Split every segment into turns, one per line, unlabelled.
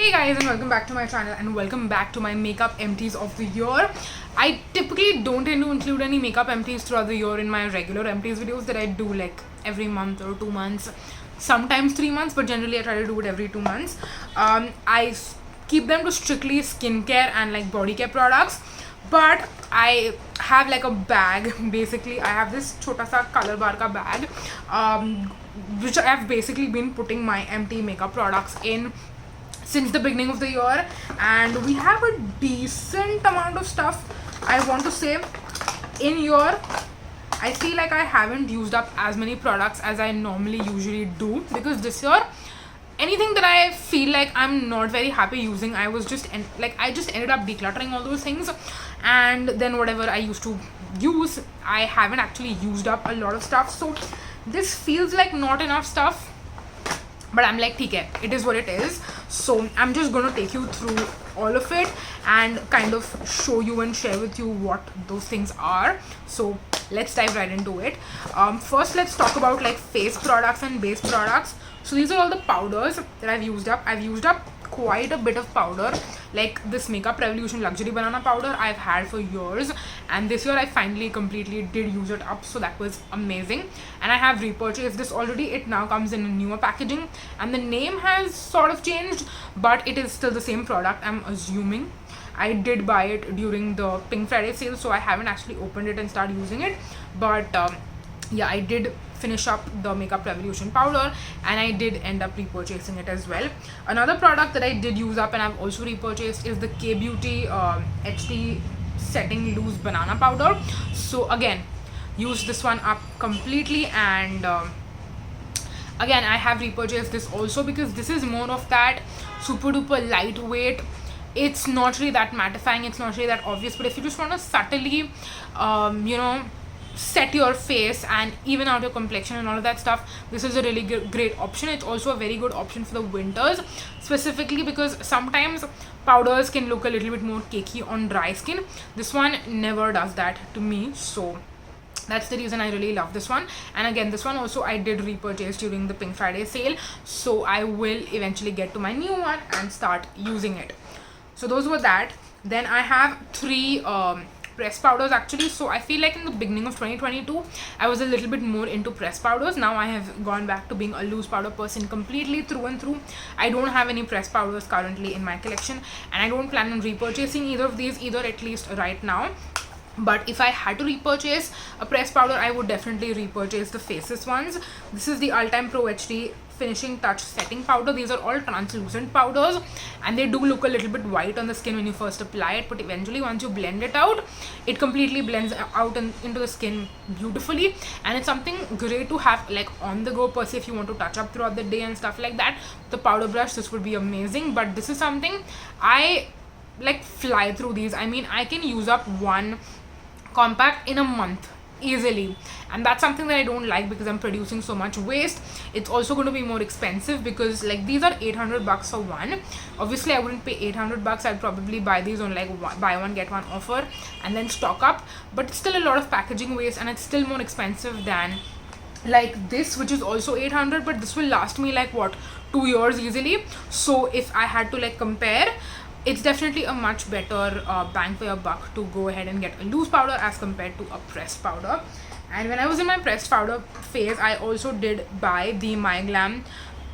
Hey guys, and welcome back to my channel and welcome back to my makeup empties of the year. I typically don't tend to include any makeup empties throughout the year in my regular empties videos that I do like every month or 2 months, sometimes 3 months, but generally I try to do it every 2 months. Keep them to strictly skincare and like body care products, but I have like a bag. Basically, I have this chota sa color bar ka bag, which I have basically been putting my empty makeup products in since the beginning of the year, and we have a decent amount of stuff. I want to say in year I feel like I haven't used up as many products as I normally usually do, because this year anything that I feel like I'm not very happy using, I just ended up decluttering all those things, and then whatever I used to use, I haven't actually used up a lot of stuff. So this feels like not enough stuff, but I'm like, okay, it is what it is. So I'm just gonna take you through all of it and kind of show you and share with you what those things are. So let's dive right into it. First, let's talk about like face products and base products. So these are all the powders that I've used up. I've used up quite a bit of powder. Like this Makeup Revolution Luxury Banana powder I've had for years, and this year I finally completely did use it up, so that was amazing. And I have repurchased this already. It now comes in a newer packaging and the name has sort of changed, but it is still the same product, I'm assuming. I did buy it during the Pink Friday sale, so I haven't actually opened it and started using it, but yeah, I did finish up the Makeup Revolution powder and I did end up repurchasing it as well. Another product that I did use up and I've also repurchased is the K-Beauty HD Setting Loose Banana powder. So again, used this one up completely, and again I have repurchased this also because this is more of that super duper lightweight. It's not really that mattifying, it's not really that obvious, but if you just want to subtly set your face and even out your complexion and all of that stuff, this is a really great option. It's also a very good option for the winters, specifically because sometimes powders can look a little bit more cakey on dry skin. This one never does that to me, so that's the reason I really love this one. And again, this one also I did repurchase during the Pink Friday sale, so I will eventually get to my new one and start using it. So those were that. Then I have three pressed powders actually. So I feel like in the beginning of 2022 I was a little bit more into pressed powders. Now I have gone back to being a loose powder person completely through and through. I don't have any pressed powders currently in my collection, and I don't plan on repurchasing either of these either, at least right now. But if I had to repurchase a pressed powder, I would definitely repurchase the Faces ones. This is the All Time Pro HD Finishing Touch Setting Powder. These are all translucent powders and they do look a little bit white on the skin when you first apply it, but eventually once you blend it out, it completely blends out into the skin beautifully. And it's something great to have like on the go per se if you want to touch up throughout the day and stuff like that. The powder brush, this would be amazing, but this is something I like fly through these. I mean, I can use up one compact in a month easily, and that's something that I don't like because I'm producing so much waste. It's also going to be more expensive because like these are 800 bucks for one. Obviously I wouldn't pay 800 bucks. I'd probably buy these on like buy one get one offer and then stock up, but it's still a lot of packaging waste and it's still more expensive than like this, which is also 800, but this will last me like what, 2 years easily. So if I had to like compare, it's definitely a much better bang for your buck to go ahead and get a loose powder as compared to a pressed powder. And when I was in my pressed powder phase, I also did buy the My Glam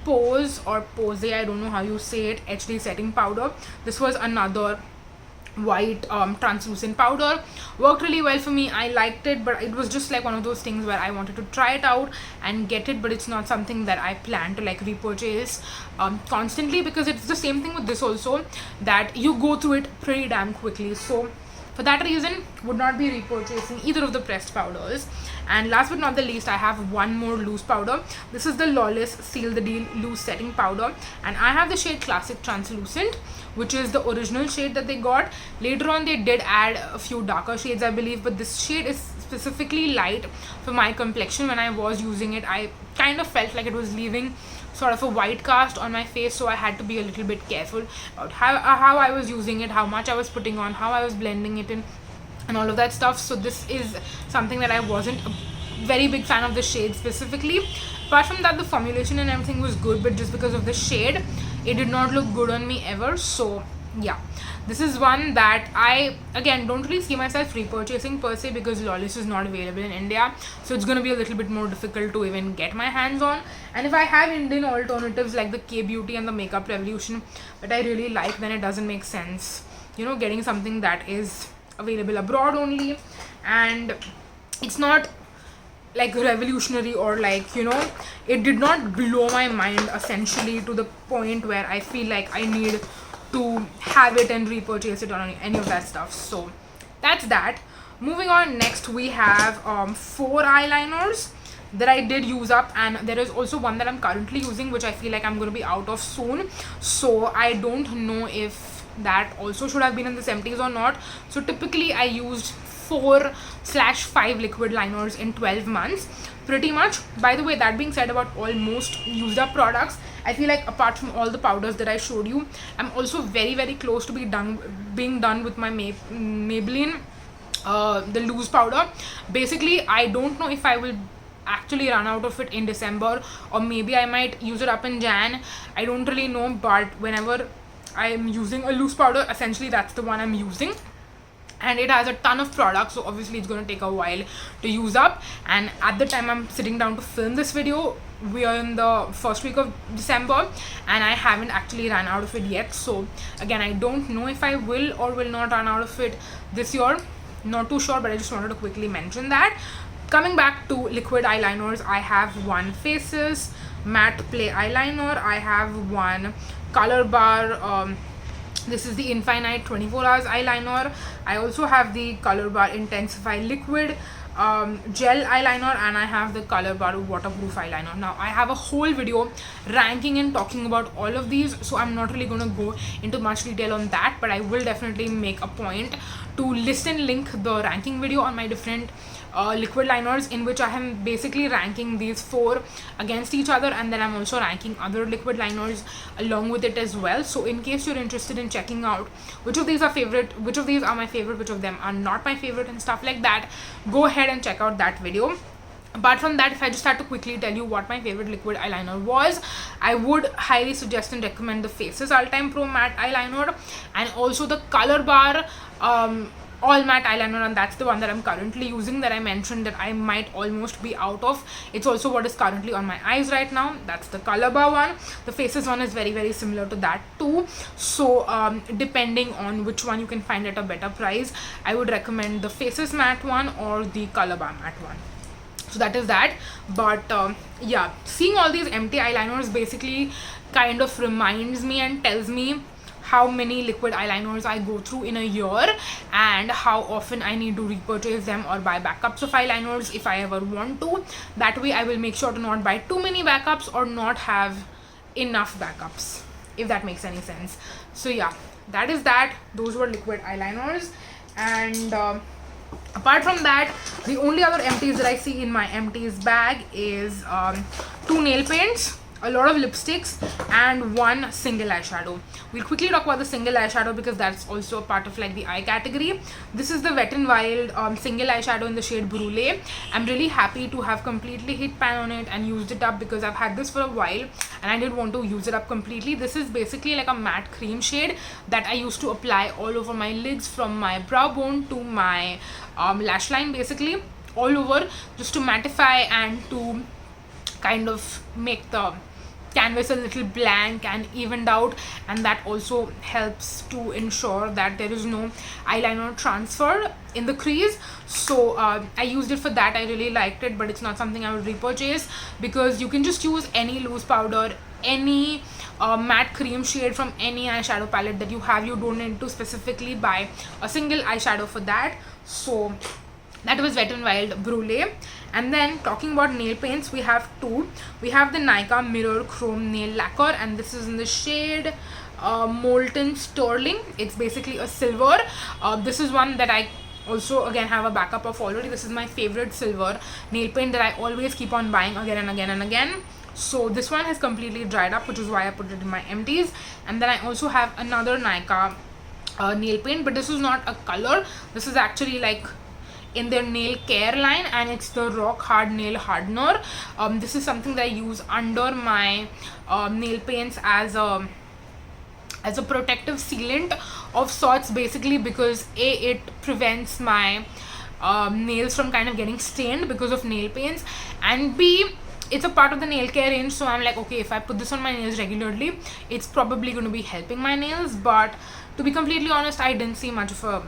Pose or Pose, I don't know how you say it, HD setting powder. This was another white translucent powder. Worked really well for me. I liked it, but it was just like one of those things where I wanted to try it out and get it, but it's not something that I plan to like repurchase constantly, because it's the same thing with this also, that you go through it pretty damn quickly. So for that reason, would not be repurchasing either of the pressed powders. And last but not the least, I have one more loose powder. This is the Lawless Seal the Deal Loose Setting Powder, and I have the shade Classic Translucent, which is the original shade that they got. Later on they did add a few darker shades, I believe, but this shade is specifically light for my complexion. When I was using it, I kind of felt like it was leaving sort of a white cast on my face, so I had to be a little bit careful about how I was using it, how much I was putting on, how I was blending it in, and all of that stuff. So this is something that I wasn't a very big fan of the shade specifically. Apart from that, the formulation and everything was good, but just because of the shade, it did not look good on me ever. So yeah, this is one that I again don't really see myself repurchasing per se, because Lawless is not available in India, so it's gonna be a little bit more difficult to even get my hands on. And if I have Indian alternatives like the K Beauty and the Makeup Revolution that I really like, then it doesn't make sense, you know, getting something that is available abroad only. And it's not like revolutionary, or like, you know, it did not blow my mind essentially to the point where I feel like I need to have it and repurchase it on any of that stuff. So that's that. Moving on, next we have 4 eyeliners that I did use up, and there is also one that I'm currently using which I feel like I'm going to be out of soon, so I don't know if that also should have been in this Empties or not. So typically I used 4/5 liquid liners in 12 months pretty much. By the way, that being said, about all most used up products, I feel like apart from all the powders that I showed you, I'm also very close to being done with my Maybelline the loose powder. Basically, I don't know if I will actually run out of it in December, or maybe I might use it up in Jan. I don't really know, but whenever I am using a loose powder, essentially that's the one I'm using. And it has a ton of products, so obviously it's going to take a while to use up. And at the time I'm sitting down to film this video, we are in the first week of December, and I haven't actually run out of it yet. So again, I don't know if I will or will not run out of it this year, not too sure, but I just wanted to quickly mention that. Coming back to liquid eyeliners, I have one Faces matte play eyeliner, I have one Color Bar, this is the Infinite 24 hours eyeliner. I also have the Color Bar Intensify liquid gel eyeliner, and I have the Color Bar waterproof eyeliner. Now I have a whole video ranking and talking about all of these, so I'm not really going to go into much detail on that, but I will definitely make a point to list and link the ranking video on my different liquid liners, in which I am basically ranking these 4 against each other, and then I'm also ranking other liquid liners along with it as well. So in case you're interested in checking out which of these are my favorite, which of them are not my favorite and stuff like that, go ahead and check out that video. Apart from that, if I just had to quickly tell you what my favorite liquid eyeliner was, I would highly suggest and recommend the Faces All Time Pro Matte Eyeliner, and also the Color Bar all matte eyeliner, and that's the one that I'm currently using, that I mentioned that I might almost be out of. It's also what is currently on my eyes right now. That's the Color Bar one. The Faces one is very similar to that too. So depending on which one you can find at a better price, I would recommend the Faces matte one or the Color Bar matte one. So that is that. But yeah, seeing all these empty eyeliners basically kind of reminds me and tells me how many liquid eyeliners I go through in a year, and how often I need to repurchase them or buy backups of eyeliners if I ever want to. That way I will make sure to not buy too many backups or not have enough backups, if that makes any sense. So yeah, that is that. Those were liquid eyeliners. And apart from that, the only other empties that I see in my empties bag is 2 nail paints, a lot of lipsticks, and 1 single eyeshadow. We'll quickly talk about the single eyeshadow because that's also a part of like the eye category. This is the Wet n Wild single eyeshadow in the shade Brulee. I'm really happy to have completely hit pan on it and used it up, because I've had this for a while and I did want to use it up completely. This is basically like a matte cream shade that I used to apply all over my lids, from my brow bone to my lash line, basically all over, just to mattify and to kind of make the canvas a little blank and evened out, and that also helps to ensure that there is no eyeliner transfer in the crease. So I used it for that. I really liked it, but it's not something I would repurchase, because you can just use any loose powder, any matte cream shade from any eyeshadow palette that you have. You don't need to specifically buy a single eyeshadow for that. So that was Wet n Wild Brulee. And then talking about nail paints, we have 2. We have the Nika Mirror Chrome Nail Lacquer, and this is in the shade Molten Sterling. It's basically a silver. This is one that I also again have a backup of already. This is my favorite silver nail paint that I always keep on buying again and again and again. So this one has completely dried up, which is why I put it in my empties. And then I also have another Nika nail paint, but this is not a color. This is actually like in their nail care line, and it's the Rock Hard Nail Hardener. This is something that I use under my nail paints as a as a protective sealant of sorts, basically because A, it prevents my nails from kind of getting stained because of nail paints, and B, it's a part of the nail care range, so I'm like, okay, if I put this on my nails regularly, it's probably going to be helping my nails. But to be completely honest, I didn't see much of a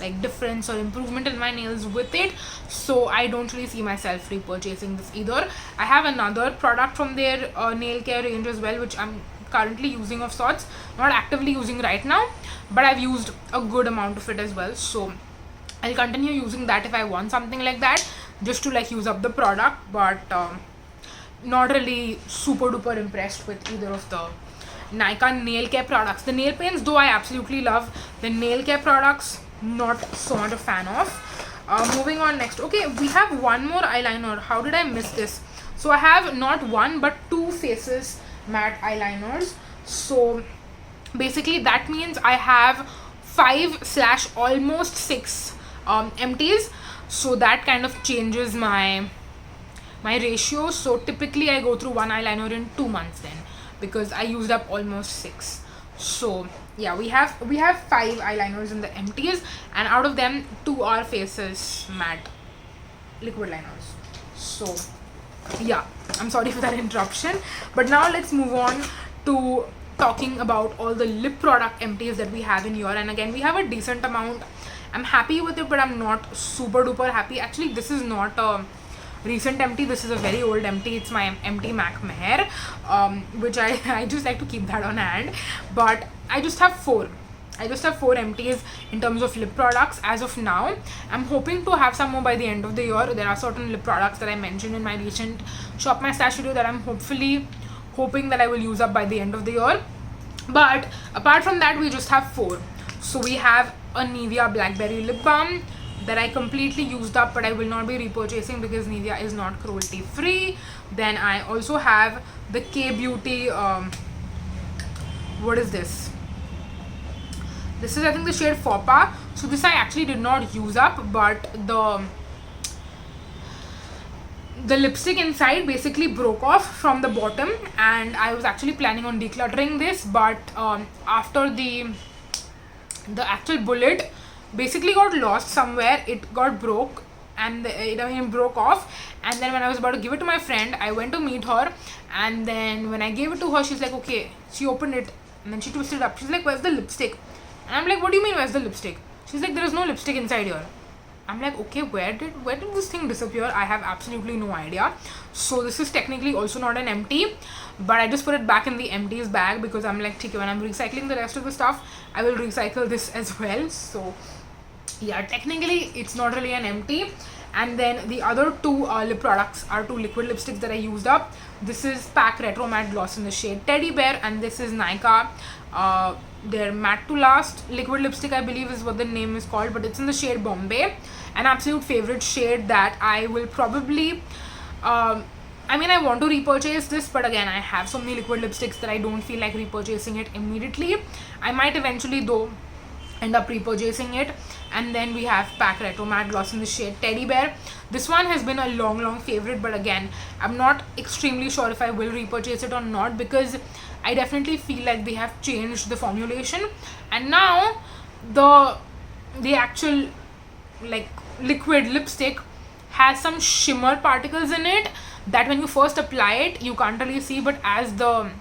like difference or improvement in my nails with it, so I don't really see myself repurchasing this either. I have another product from their nail care range as well, which I'm currently using of sorts, not actively using right now, but I've used a good amount of it as well, so I'll continue using that if I want something like that, just to like use up the product. But not really super duper impressed with either of the Nykaa nail care products. The nail paints though I absolutely love. The nail care products, not so much a fan of. Moving on next. Okay, we have one more eyeliner. How did I miss this? So I have not one but two Faces matte eyeliners. So basically that means I have 5/ almost 6 empties. So that kind of changes my ratio. So typically I go through one eyeliner in 2 months then, because I used up almost 6. So yeah, we have 5 eyeliners in the empties, and out of them 2 are Faces matte liquid liners. So yeah, I'm sorry for that interruption, but now let's move on to talking about all the lip product empties that we have in here. And again, we have a decent amount. I'm happy with it, but I'm not super duper happy. Actually, this is not a recent empty, this is a very old empty. It's my empty MAC Meher, which I just like to keep that on hand. But I just have 4 empties in terms of lip products as of now. I'm hoping to have some more by the end of the year. There are certain lip products that I mentioned in my recent Shop My Stash video that I'm hoping that I will use up by the end of the year. But apart from that, we just have 4. So we have a Nivea Blackberry lip balm that I completely used up, but I will not be repurchasing because Nivea is not cruelty free. Then I also have the K Beauty, what is this? This is, I think, the shade Faux Pas. So this I actually did not use up, but the lipstick inside basically broke off from the bottom, and I was actually planning on decluttering this, but after the actual bullet basically got lost somewhere, it got broke, and it broke off. And then when I was about to give it to my friend, I went to meet her, and then when I gave it to her, she's like, okay, she opened it, and then she twisted it up. She's like, where's the lipstick? And I'm like, what do you mean where's the lipstick? She's like, there is no lipstick inside here. I'm like, okay, where did this thing disappear? I have absolutely no idea. So this is technically also not an empty, but I just put it back in the empties bag because I'm like, okay, when I'm recycling the rest of the stuff, I will recycle this as well. So yeah, technically it's not really an empty. And then the other 2 lip products are 2 liquid lipsticks that I used up. This is Pack Retro Matte Gloss in the shade Teddy Bear, and this is Nykaa their Matte to Last liquid lipstick, I believe is what the name is called, but it's in the shade Bombay, an absolute favorite shade that I will probably I mean, I want to repurchase this, but again, I have so many liquid lipsticks that I don't feel like repurchasing it immediately. I might eventually though end up repurchasing it. And then we have Pack Retro Matte Gloss in the shade Teddy Bear. This one has been a long favorite, but again, I'm not extremely sure if I will repurchase it or not, because I definitely feel like they have changed the formulation, and now the actual like liquid lipstick has some shimmer particles in it that when you first apply it you can't really see, but as the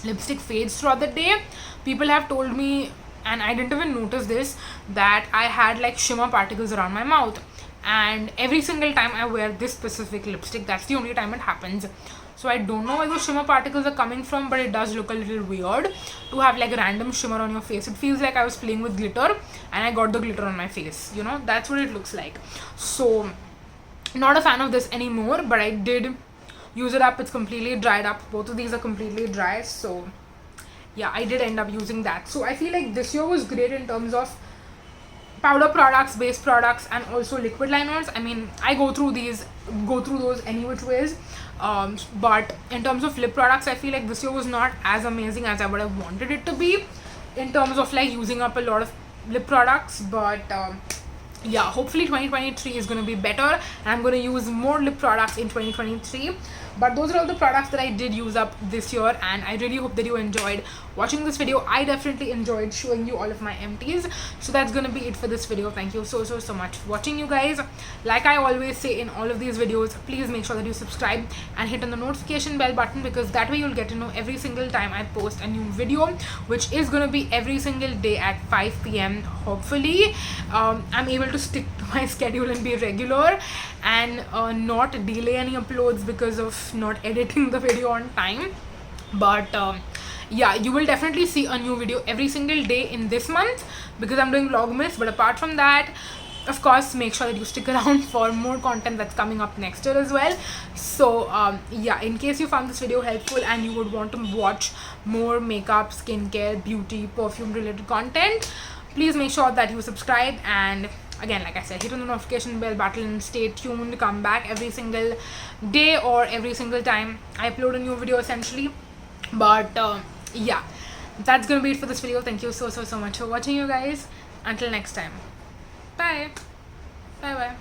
lipstick fades throughout the day, people have told me, and I didn't even notice this, that I had like shimmer particles around my mouth. And every single time I wear this specific lipstick, that's the only time it happens. So I don't know where those shimmer particles are coming from, but it does look a little weird to have like random shimmer on your face. It feels like I was playing with glitter and I got the glitter on my face, you know, that's what it looks like. So not a fan of this anymore, but I did use it up. It's completely dried up. Both of these are completely dry, so yeah, I did end up using that. So I feel like this year was great in terms of powder products, base products, and also liquid liners. I mean, I go through those any which ways, but in terms of lip products, I feel like this year was not as amazing as I would have wanted it to be in terms of like using up a lot of lip products. But yeah, hopefully 2023 is going to be better, and I'm going to use more lip products in 2023. But those are all the products that I did use up this year, and I really hope that you enjoyed watching this video. I definitely enjoyed showing you all of my empties. So that's gonna be it for this video. Thank you so much for watching, you guys. Like I always say in all of these videos, please make sure that you subscribe and hit on the notification bell button, because that way you'll get to know every single time I post a new video, which is gonna be every single day at 5 p.m. Hopefully I'm able to stick to my schedule and be regular and not delay any uploads because of not editing the video on time. But yeah, you will definitely see a new video every single day in this month because I'm doing vlogmas. But apart from that, of course, make sure that you stick around for more content that's coming up next year as well. So yeah, in case you found this video helpful and you would want to watch more makeup, skincare, beauty, perfume related content, please make sure that you subscribe. And again, like I said, hit on the notification bell button, stay tuned, come back every single day or every single time I upload a new video essentially. But yeah, that's gonna be it for this video. Thank you so much for watching, you guys. Until next time, bye bye.